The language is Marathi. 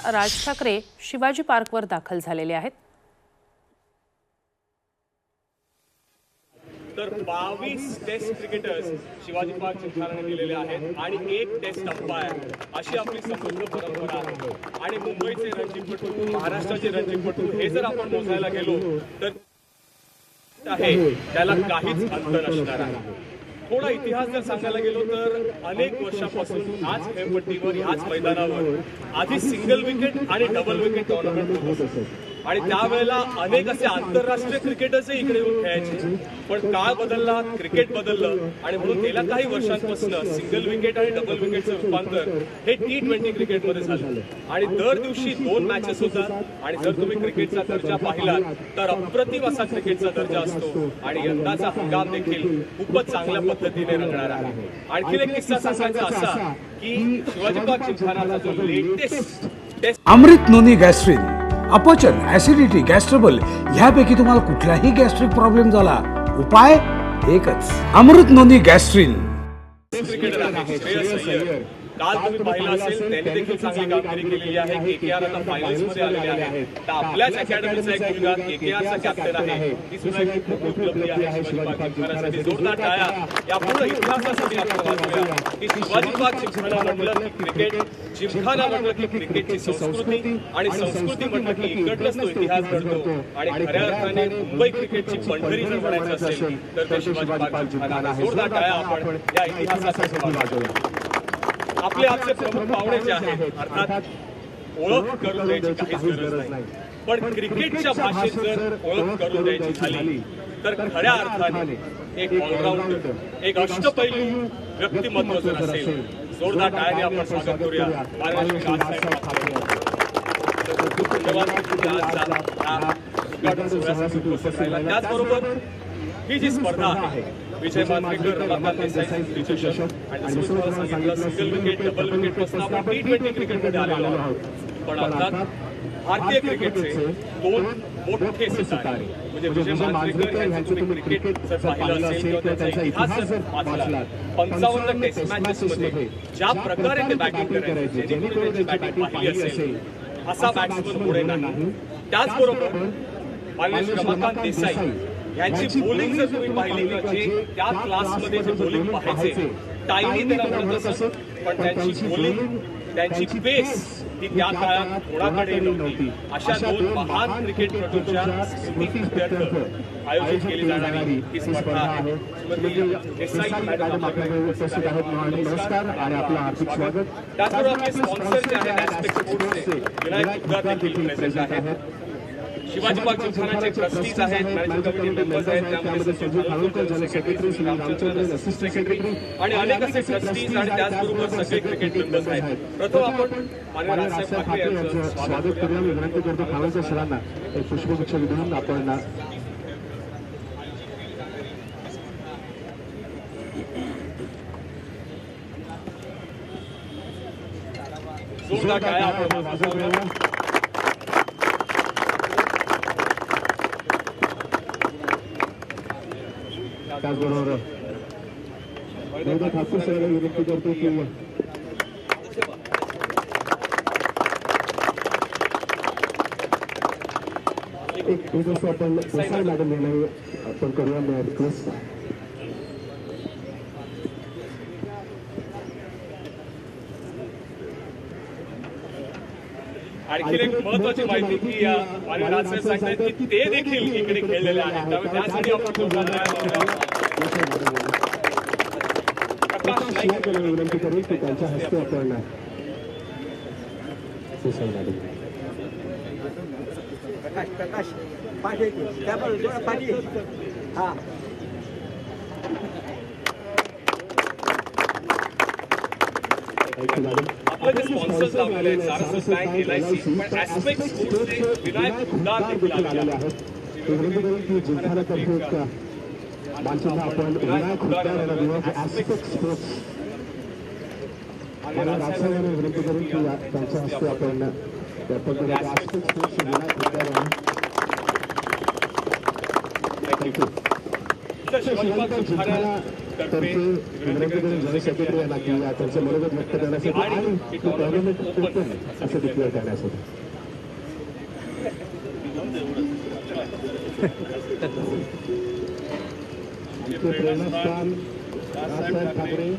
राज ठाकरे शिवाजी पार्कवर दाखल झालेले आहेत। तर 22 टेस्ट क्रिकेटर्स शिवाजी पार्क जिमखानाने दिलेले आहेत आणि एक टेस्ट अंपायर अशी आपली समृद्ध परंपरा आहे। आणि मुंबईचे रणजीतपटू, महाराष्ट्राचे रणजीतपटू हे जर आपण मोजायला गेलो तर आहे त्याला काहीच अंतर असणार आहे। थोडा इतिहास जर सांगायला गेलो तर अनेक वर्षापासून ह्याच खेळपट्टीवर ह्याच मैदानावर आधी सिंगल विकेट आणि डबल विकेट टुर्नामेंट होत असत आणि त्यावेळेला अनेक असे आंतरराष्ट्रीय क्रिकेटर्सही इकडे येऊन खेळायचे। पण काळ बदलला, क्रिकेट बदललं आणि म्हणून गेल्या काही वर्षांपासून सिंगल विकेट आणि डबल विकेटचं रूपांतर हे T20 क्रिकेटमध्ये झालं आणि दर दिवशी 2 मॅचेस होतात। आणि जर तुम्ही क्रिकेटचा दर्जा पाहिलात तर अप्रतिम असा क्रिकेटचा दर्जा असतो आणि यंदाचा हंगाम देखील खूपच चांगल्या पद्धतीने रंगणार आहे। आणखी एक किस्सा सांगायचा असा की शिवाजी पार्क जिमखानाचा जो लेटेस्ट टेस्ट अमृत नोनी गॅस्ट्रिन, अपचन, ऍसिडिटी, गॅस्ट्रबल ह्यापैकी तुम्हाला कुठलाही गॅस्ट्रिक प्रॉब्लेम झाला, उपाय एकच, अमृत नोनी गॅस्ट्रिन। क्रिकेटर आहे श्रेयस अय्यर, काल तुम्ही पाहिलं असेल त्याने देखील चांगली कामगिरी केलेली आहे। KKR आता फायनल्स मध्ये आलेले आहेत। तर आपल्याच अकॅडमीचा एक मुलगा KKRचा कॅप्टन आहे, ही सुद्धा एक मोठी उपलब्धी आहे शिवाजी पार्क जिमखानासाठी। जोरदार टाळ्या या पूर्ण इतिहासासाठी आपण वाजवूया की शिवाजी पार्क जिमखाना म्हटलं की क्रिकेट, जिमखाना म्हटलं की क्रिकेटची संस्कृती आणि संस्कृती म्हटलं की इकडनंच तो इतिहास घडतो आणि खऱ्या अर्थाने मुंबई क्रिकेटची पंढरी जर म्हणायचं असेल तर ते शिवाजी पार्क जिमखाना। जोरदार टाळ्या आपण या इतिहासासाठी वाजवूया। आपले आजचे प्रमुख पाहुणे जे आहेत अर्थात ओळख करून द्यायची काहीच गरज नाही, पण क्रिकेटच्या भाषेत जर ओळख करून द्यायची झाली तर खऱ्या अर्थाने एक ऑलराऊंडर, एक अष्टपैलू व्यक्तिमत्व जर असेल, जोरदार टाळ्याने आपण स्वागत करूया माननीय राजसाहेब ठाकरे। त्याचबरोबर ही जी स्पर्धा आहे विजय मांजरेकर, रमाकांत देसाई आणि सांगितलं सिंगल विकेट, डबल विकेट पासून आपण T20 क्रिकेटमध्ये आलेलो आहोत। पण अर्थात भारतीय क्रिकेटचे 2 मोठे सितारे म्हणजे विजय मांजरेकर यांचं तुम्ही क्रिकेट जर पाहिलं असेल किंवा त्यांचा इतिहास जर वाचला, 55 टेस्ट मॅचेसमध्ये ज्या प्रकारे ते बॅटिंग करायचे, जेणेकरून त्यांची बॅटिंग पाहिली असेल असा बॅट्समन पुढे नाही। त्याचबरोबर माननीय रमाकांत देसाई यांची बॉलिंग जर तुम्ही पाहिली तर जे त्या क्लासमध्ये जे बॉलिंग पाहायचे, टायनी त्यांना म्हणत असत, पण त्यांची बॉलिंग, त्यांची पेस ही त्या काळात कोणाकडे नव्हती। अशा 2 महान क्रिकेटपटूंच्या स्मृतीप्रित्यर्थ आयोजित केली जाणारी ही स्पर्धा आहे। देसाई मॅडम आपल्याकडे उपस्थित आहेत, नमस्कार आणि आपलं हार्दिक स्वागत। त्याचबरोबर आपले स्पॉन्सर जे आहेत ॲस्पेक्ट स्पोर्ट्सचे विनायक गुजरात देखील प्रेझेंट आहेत। शिवाजी पार्क जिमखानाचे ट्रस्टीज आहेत, मॅनेजिंग कमिटी मेंबर्स आहेत, त्यामध्ये Sanju Khanolkar general secretary, Shri Ramachandran assistant secretary आणि अनेक असे ट्रस्टीज आणि त्याचबरोबर सगळे क्रिकेट मेंबर्स आहेत। प्रथम आपण माननीय राजसाहेब ठाकरे यांचं स्वागत करूया। मी विनंती करतो खानोलकर सरांना एक पुष्पगुच्छ देऊन आपण जोरदार टाळ्या आपण वाजवूया। त्याचबरोबर ठाकूर सरांना विनंती करतो की एक गोष्ट आपण देसाई मॅडम यांना आपण करूया मी रिक्वेस्ट। आणखी एक महत्वाची माहिती की माननीय राजसाहेब सांगतायत की ते देखील इकडे खेळलेले आहेत, त्यामुळे त्यासाठी आपण प्रकाश नाईक विनंती करू की त्यांच्या हस्ते आपण प्रकाश पाठी पाठी हा आपले जे स्पॉन्सर्स लावलेले आहेत सारस्वत बँक, LIC, पण ॲस्पेक्ट स्पोर्ट्सचे विनायक गुजरात देखील आलेले आहेत। आपण विनायक खुद्दार यांना देऊ ॲस्पेक्ट स्पोर्ट्स आणि राजसाहेबांना विनंती करून की त्यांच्या हस्ते आपण ॲस्पेक्ट स्पोर्ट्स विनायक खुद्दार यांना थँक्यू। संत शिवाजी पार्क सुधारण्यातर्फे तर्फे विनंती करून जनरल सेक्रेटरी यांना की त्यांचं मनोगत व्यक्त करण्यासाठी आणि ही टुर्नामेंट ओपन असं डिक्लेअर करण्यासाठी प्रेरणास्थान राजसाहेब ठाकरे